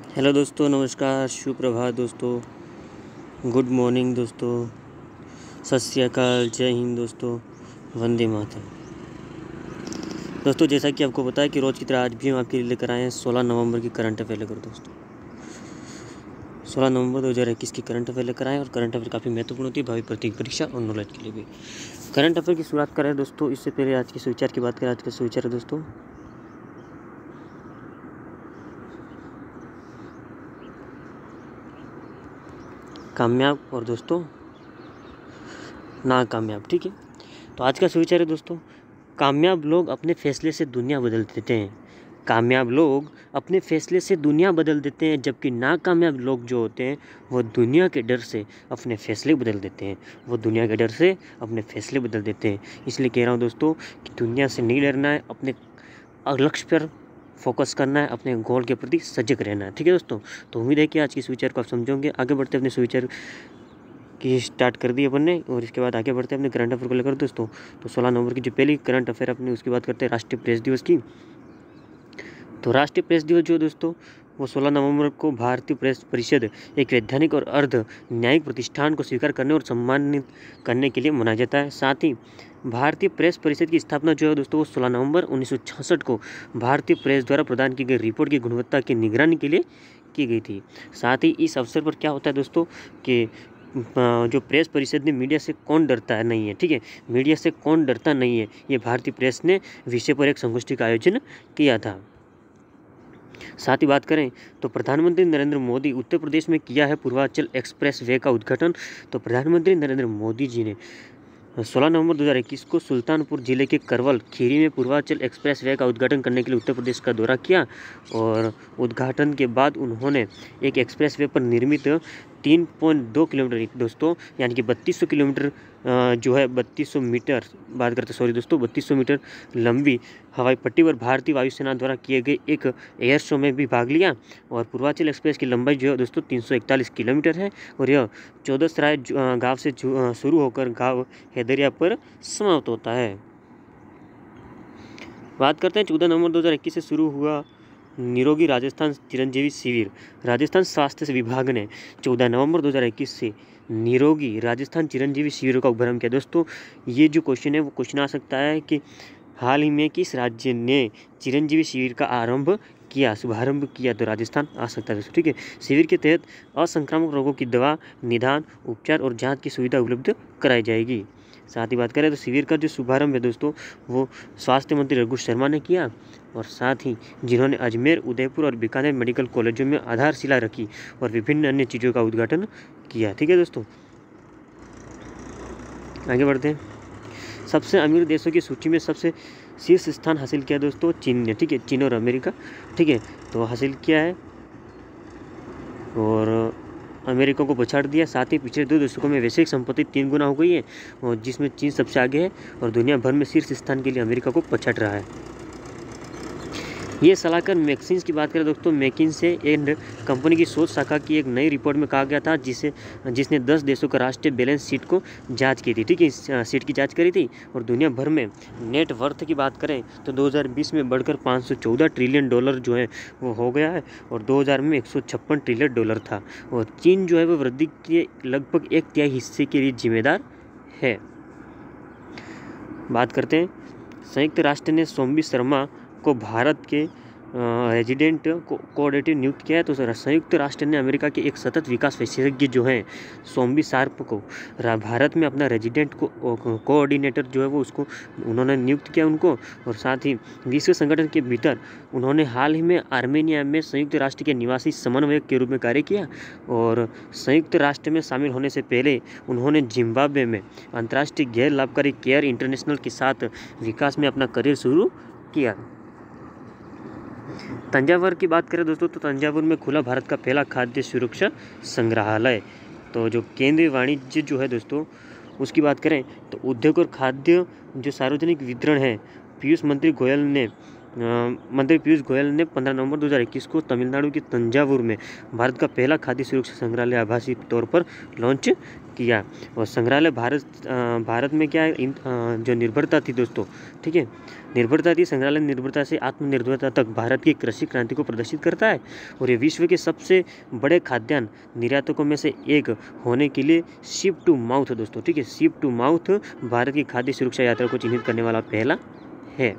Hello दोस्तों, नमस्कार, सुप्रभात दोस्तों, गुड मॉर्निंग दोस्तों, सत श्री अकाल, जय हिंद दोस्तों, वंदे मातरम। दोस्तों, जैसा कि आपको पता है कि रोज़ की तरह आज भी हम आपके लिए लेकर आए हैं 16 नवंबर की करंट अफेयर लेकर। दोस्तों 16 नवंबर 2021 की करंट अफेयर लेकर आए और करंट अफेयर काफ़ी महत्वपूर्ण होती है भावी प्रत्येक परीक्षा और नॉलेज के लिए भी। करंट अफेयर की शुरुआत करें दोस्तों, इससे पहले आज के सुविचार की बात करें। आज का सुविचार है दोस्तों, कामयाब और दोस्तों नाकामयाब। ठीक है, तो आज का सुविचार है दोस्तों, कामयाब लोग अपने फैसले से दुनिया बदल देते हैं। कामयाब लोग अपने फैसले से दुनिया बदल देते हैं, जबकि नाकामयाब लोग जो होते हैं वो दुनिया के डर से अपने फैसले बदल देते हैं। वो दुनिया के डर से अपने फैसले बदल देते हैं। इसलिए कह रहा हूँ दोस्तों कि दुनिया से नहीं डरना है, अपने लक्ष्य पर फोकस करना है, अपने गोल के प्रति सजग रहना है। ठीक है दोस्तों, तो उम्मीद है कि आज की सुविचार को आप समझोगे। आगे बढ़ते अपने सुविचार की स्टार्ट कर दी अपन ने और इसके बाद आगे बढ़ते हैं अपने करंट अफेयर को लेकर दोस्तों। तो 16 नवंबर की जो पहली करंट अफेयर अपनी उसकी बात करते हैं राष्ट्रीय प्रेस दिवस की। तो राष्ट्रीय प्रेस दिवस जो है दोस्तों वो 16 नवंबर को भारतीय प्रेस परिषद, एक वैधानिक और अर्ध न्यायिक प्रतिष्ठान को स्वीकार करने और सम्मानित करने के लिए मनाया जाता है। साथ ही भारतीय प्रेस परिषद की स्थापना जो है दोस्तों वो 16 नवंबर 1966 को भारतीय प्रेस द्वारा प्रदान की गई रिपोर्ट की गुणवत्ता की निगरानी के लिए की गई थी। साथ ही इस अवसर पर क्या होता है दोस्तों कि जो प्रेस परिषद ने मीडिया से कौन डरता है नहीं है, ठीक है, मीडिया से कौन डरता नहीं है, ये भारतीय प्रेस ने विषय पर एक संगोष्ठी का आयोजन किया था। साथ ही बात करें तो प्रधानमंत्री नरेंद्र मोदी उत्तर प्रदेश में किया है पूर्वांचल एक्सप्रेस वे का उद्घाटन। तो प्रधानमंत्री नरेंद्र मोदी जी ने 16 नवंबर 2021 को सुल्तानपुर जिले के करवल खीरी में पूर्वांचल एक्सप्रेस वे का उद्घाटन करने के लिए उत्तर प्रदेश का दौरा किया और उद्घाटन के बाद उन्होंने एक एक्सप्रेस वे पर निर्मित 3.2 किलोमीटर दोस्तों यानी कि 3200 किलोमीटर जो है 3200 मीटर बात करते सॉरी दोस्तों 3200 मीटर लंबी हवाई पट्टी पर भारतीय वायुसेना द्वारा किए गए एक एयर शो में भी भाग लिया। और पूर्वांचल एक्सप्रेस की लंबाई जो है दोस्तों 341 किलोमीटर है और यह 14 सराय गाँव से शुरू होकर गाँव हैदरिया पर समाप्त होता है। बात करते हैं 14 नवंबर 2021 से शुरू हुआ निरोगी राजस्थान चिरंजीवी शिविर। राजस्थान स्वास्थ्य विभाग ने 14 नवंबर 2021 से निरोगी राजस्थान चिरंजीवी शिविर का शुभारंभ किया। दोस्तों ये जो क्वेश्चन है वो क्वेश्चन आ सकता है कि हाल ही में किस राज्य ने चिरंजीवी शिविर का शुभारंभ किया, तो राजस्थान आ सकता है दोस्तों। ठीक है, शिविर के तहत असंक्रामक रोगों की दवा, निदान, उपचार और जांच की सुविधा उपलब्ध कराई जाएगी। साथ ही बात करें तो शिविर का जो शुभारंभ है दोस्तों वो स्वास्थ्य मंत्री रघु शर्मा ने किया और साथ ही जिन्होंने अजमेर, उदयपुर और बीकानेर मेडिकल कॉलेजों में आधारशिला रखी और विभिन्न अन्य चीज़ों का उद्घाटन किया। ठीक है दोस्तों, आगे बढ़ते हैं। सबसे अमीर देशों की सूची में सबसे शीर्ष स्थान हासिल किया दोस्तों चीन ने। ठीक है, चीन और अमेरिका, ठीक है, तो हासिल किया है और अमेरिका को पछाड़ दिया। साथ ही पिछले 2 दशकों में वैश्विक संपत्ति 3 गुना हो गई है और जिसमें चीन सबसे आगे है और दुनिया भर में शीर्ष स्थान के लिए अमेरिका को पछाड़ रहा है। ये सलाहकार मैकिन्से की बात करें दोस्तों, मैकिन्से एंड कंपनी की शोध शाखा की एक नई रिपोर्ट में कहा गया था जिसने 10 देशों का राष्ट्रीय बैलेंस शीट को जांच की थी। ठीक है, शीट की जांच करी थी और दुनिया भर में नेट वर्थ की बात करें तो 2020 में बढ़कर 514 ट्रिलियन डॉलर जो है वो हो गया है और 2000 में 156 ट्रिलियन डॉलर था और चीन जो है वो वृद्धि के लगभग 1/3 हिस्से के लिए जिम्मेदार है। बात करते हैं, संयुक्त राष्ट्र ने सोम्बी शर्मा को भारत के रेजिडेंट कोऑर्डिनेटर नियुक्त किया है। तो संयुक्त राष्ट्र ने अमेरिका के एक सतत विकास विशेषज्ञ जो हैं सोम्बी शार्प को भारत में अपना रेजिडेंट कोऑर्डिनेटर जो है वो उसको उन्होंने नियुक्त किया उनको। और साथ ही विश्व संगठन के भीतर उन्होंने हाल ही में आर्मेनिया में संयुक्त राष्ट्र के निवासी समन्वयक के रूप में कार्य किया और संयुक्त राष्ट्र में शामिल होने से पहले उन्होंने जिम्बाब्वे में अंतर्राष्ट्रीय गैर लाभकारी केयर इंटरनेशनल के साथ विकास में अपना करियर शुरू किया। तंजावुर की बात करें दोस्तों तो तंजावुर में खुला भारत का पहला खाद्य सुरक्षा संग्रहालय। तो जो केंद्रीय वाणिज्य जो है दोस्तों उसकी बात करें तो उद्योग और खाद्य जो सार्वजनिक वितरण है मंत्री पीयूष गोयल ने 15 नवंबर 2021 को तमिलनाडु के तंजावुर में भारत का पहला खाद्य सुरक्षा संग्रहालय आभासी तौर पर लॉन्च किया। और संग्रहालय भारत में क्या है, जो निर्भरता थी दोस्तों, ठीक है, निर्भरता थी, संग्रहालय निर्भरता से आत्मनिर्भरता तक भारत की कृषि क्रांति को प्रदर्शित करता है। और ये विश्व के सबसे बड़े खाद्यान्न निर्यातकों में से एक होने के लिए शिप टू माउथ दोस्तों, ठीक है, शिप टू माउथ भारत की खाद्य सुरक्षा यात्रा को चिन्हित करने वाला पहला है।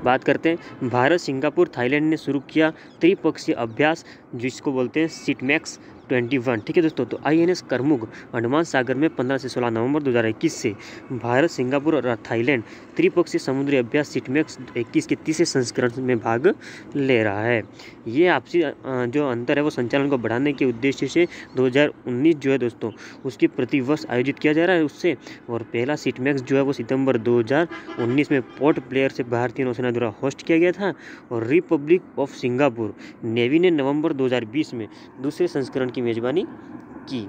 बात करते हैं भारत, सिंगापुर, थाईलैंड ने शुरू किया त्रिपक्षीय अभ्यास जिसको बोलते हैं सिटमैक्स 21, ठीक है दोस्तों। तो INS करमुक अंडमान सागर में 15 से 16 नवंबर 2021 से भारत, सिंगापुर और थाईलैंड त्रिपक्षीय समुद्री अभ्यास सिटमैक्स 21 के तीसरे संस्करण में भाग ले रहा है। ये आपसी जो अंतर है वो संचालन को बढ़ाने के उद्देश्य से 2019 जो है दोस्तों उसकी प्रतिवर्ष आयोजित किया जा रहा है उससे। और पहला सिटमैक्स जो है वो सितंबर 2019 में पोर्ट ब्लेयर से भारतीय नौसेना द्वारा होस्ट किया गया था। और रिपब्लिक ऑफ सिंगापुर नेवी ने नवंबर 2020 में दूसरे संस्करण की मेजबानी की।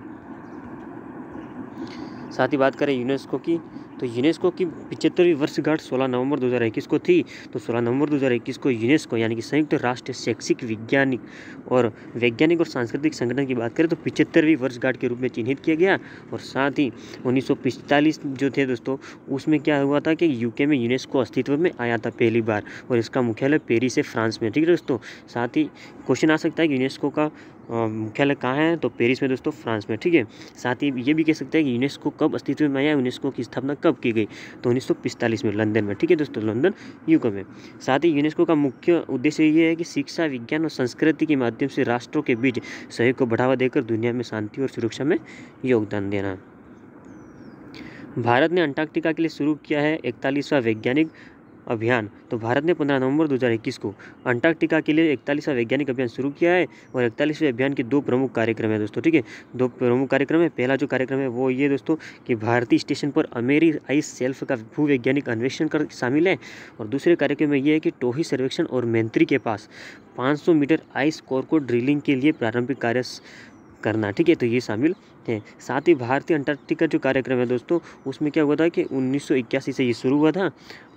साथ ही बात करें यूनेस्को की, तो यूनेस्को की 75वीं वर्षगांठ 16 नवंबर 2021 को थी। तो 16 नवंबर 2021 को यूनेस्को यानी कि संयुक्त राष्ट्र शैक्षिक वैज्ञानिक और सांस्कृतिक संगठन की बात करें तो 75वीं वर्षगांठ के रूप में चिन्हित किया गया। और साथ ही 1945 जो थे दोस्तों उसमें क्या हुआ था कि यूके में यूनेस्को अस्तित्व में आया था पहली बार, और इसका मुख्यालय पेरिस है, फ्रांस में, ठीक है दोस्तों। साथ ही क्वेश्चन आ सकता है कि यूनेस्को का मुख्यालय कहाँ है, तो पेरिस में दोस्तों, फ्रांस में, ठीक है। साथ ही ये भी कह सकते हैं कि यूनेस्को कब अस्तित्व में आया, यूनेस्को की स्थापना कब की गई, तो 1945 में लंदन में, ठीक है दोस्तों, लंदन यूके में। साथ ही यूनेस्को का मुख्य उद्देश्य ये है कि शिक्षा, विज्ञान और संस्कृति के माध्यम से राष्ट्रों के बीच सहयोग को बढ़ावा देकर दुनिया में शांति और सुरक्षा में योगदान देना। भारत ने अंटार्कटिका के लिए शुरू किया है 41वां वैज्ञानिक अभियान। तो भारत ने 15 नवंबर 2021 को अंटार्कटिका के लिए 41वां वैज्ञानिक अभियान शुरू किया है। और 41वें अभियान के 2 प्रमुख कार्यक्रम है दोस्तों, ठीक है, 2 प्रमुख कार्यक्रम है। पहला जो कार्यक्रम है वो ये दोस्तों कि भारतीय स्टेशन पर अमेरी आइस शेल्फ का भूवैज्ञानिक अन्वेषण कर शामिल है। और दूसरे कार्यक्रम में ये है कि टोही सर्वेक्षण और मैत्री के पास 500 मीटर आइस कोर को ड्रिलिंग के लिए प्रारंभिक कार्य करना, ठीक है, तो ये शामिल है। साथ ही भारतीय अंटार्कटिका जो कार्यक्रम है दोस्तों उसमें क्या हुआ था कि 1981 से ये शुरू हुआ था।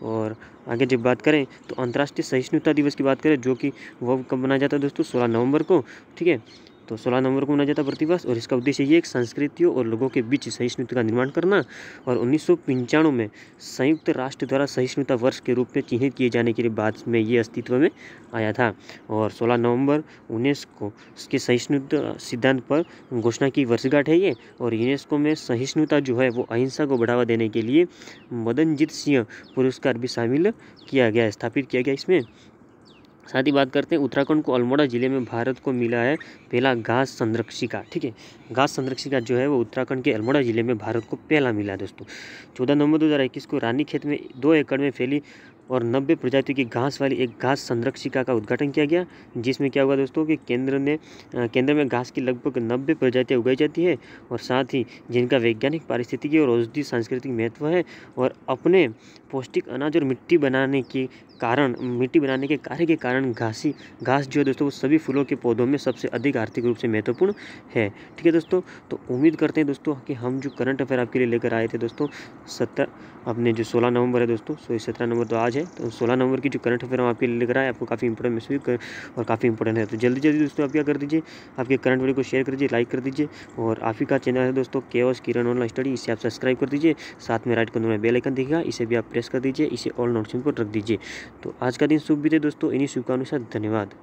और आगे जब बात करें तो अंतर्राष्ट्रीय सहिष्णुता दिवस की बात करें जो कि वो कब मनाया जाता है दोस्तों, 16 नवंबर को, ठीक है। तो 16 नवंबर को मनाया जाता है प्रतिवर्ष। और इसका उद्देश्य ये एक संस्कृतियों और लोगों के बीच सहिष्णुता का निर्माण करना। और 1995 में संयुक्त राष्ट्र द्वारा सहिष्णुता वर्ष के रूप में चिन्हित किए जाने के बाद में ये अस्तित्व में आया था। और 16 नवंबर यूनेस्को के सहिष्णुता सिद्धांत पर घोषणा की वर्षगांठ है ये। और यूनेस्को में सहिष्णुता जो है वो अहिंसा को बढ़ावा देने के लिए मदनजीत सिंह पुरस्कार भी शामिल किया गया, स्थापित किया गया इसमें। साथ ही बात करते हैं उत्तराखंड को अल्मोड़ा जिले में भारत को मिला है पहला घास संरक्षिका, ठीक है, घास संरक्षिका जो है वो उत्तराखंड के अल्मोड़ा जिले में भारत को पहला मिला है दोस्तों। 14 नवंबर 2021 को रानीखेत में 2 एकड़ में फैली और 90 प्रजातियों की घास वाली एक घास संरक्षिका का उद्घाटन किया गया, जिसमें क्या हुआ दोस्तों कि केंद्र में घास की लगभग 90 प्रजातियाँ उगाई जाती है। और साथ ही जिनका वैज्ञानिक, पारिस्थितिकी और औषधि सांस्कृतिक महत्व है। और अपने पौष्टिक अनाज और मिट्टी बनाने के कार्य के कारण घास जो है दोस्तों वो सभी फूलों के पौधों में सबसे अधिक आर्थिक रूप से महत्वपूर्ण है, ठीक है दोस्तों। तो उम्मीद करते हैं दोस्तों कि हम जो करंट अफेयर आपके लिए लेकर आए थे दोस्तों 16 नवंबर है दोस्तों, 17 नवंबर तो आज है, तो 16 नवंबर की जो करंट अफेयर हम आपके लिए लेकर आए आपको काफ़ी इंपॉर्टेंट महसूस और काफ़ी इंपॉर्टेंट है। तो जल्दी दोस्तों आप क्या कर दीजिए, आपके करंट वीडियो को शेयर कर दीजिए, लाइक कर दीजिए। और आप ही का चैनल है दोस्तों केओस किरण ऑनलाइन स्टडी, इसे आप सब्सक्राइब कर दीजिए। साथ में राइट कॉर्नर में बेल आइकन दिखेगा, इसे भी आप प्रेस कर दीजिए, इसे ऑल नोटिफिकेशन पर रख दीजिए। तो आज का दिन शुभ बीते दोस्तों, इन्हीं शुभकामनाओं के साथ धन्यवाद।